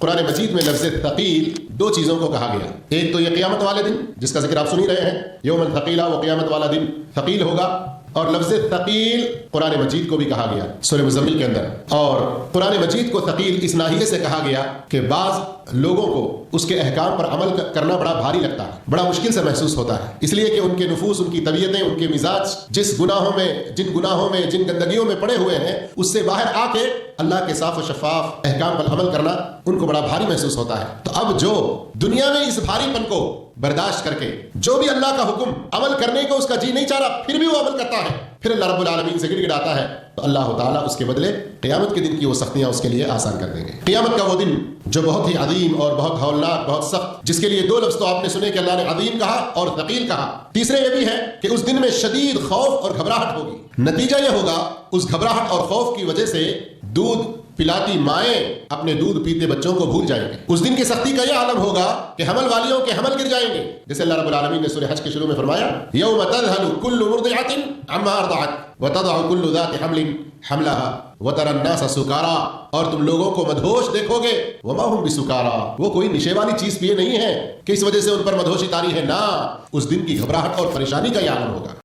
قرآن مجید میں لفظ ثقیل دو چیزوں کو کہا گیا. ایک تو یہ قیامت والے دن جس کا ذکر آپ سن ہی رہے ہیں، یوم ثقیلا، وہ قیامت والا دن ثقیل ہوگا. اور لفظ ثقیل قرآن مجید کو بھی کہا گیا سورہ مزمل کے اندر. اور قرآن مجید کو ثقیل اس ناحیے سے کہا گیا کہ بعض لوگوں کو اس کے احکام پر عمل کرنا بڑا بھاری لگتا ہے، بڑا مشکل سے محسوس ہوتا ہے، اس لیے کہ ان کے نفوس، ان کی طبیعتیں، ان کے مزاج جن گناہوں میں جن گندگیوں میں پڑے ہوئے ہیں اس سے باہر آ کے اللہ کے صاف و شفاف احکام پر عمل کرنا ان کو بڑا بھاری محسوس ہوتا ہے. تو اب جو دنیا میں اس بھاری پن کو برداشت کر کے جو بھی اللہ کا حکم عمل کرنے کو اس کا جی نہیں چاہ رہا پھر بھی وہ عمل کرتا ہے، پھر اللہ رب العالمین سے گڑ گڑاتا ہے، تو اللہ تعالیٰ اس کے بدلے قیامت کے دن کی وہ سختیاں اس کے لیے آسان کر دیں گے. قیامت کا وہ دن جو بہت ہی عظیم اور بہت ہولناک، بہت سخت، جس کے لیے دو لفظ تو آپ نے سنے کہ اللہ نے عظیم کہا اور ثقیل کہا. تیسرے یہ بھی ہے کہ اس دن میں شدید خوف اور گھبراہٹ ہوگی. نتیجہ یہ ہوگا اس گھبراہٹ اور خوف کی وجہ سے دودھ پلاتی مائیں اپنے دودھ پیتے بچوں کو بھول جائیں گے. اس دن کی سختی کا یہ عالم ہوگا کہ حمل والیوں کے حمل گر جائیں گے، جیسے اللہ رب العالمین نے سورہ حج کے شروع میں فرمایا یوم تذہل کل مرضعۃ عما ارضعت وتضع کل ذات حمل حملها وترى الناس سکارا، اور تم لوگوں کو مدہوش دیکھو گے وما هم بسکارا، وہ کوئی نشے والی چیز پیے نہیں ہے کہ اس وجہ سے ان پر مدہوشی طاری ہے، نہ، اس دن کی گھبراہٹ اور پریشانی کا یہ عالم ہوگا.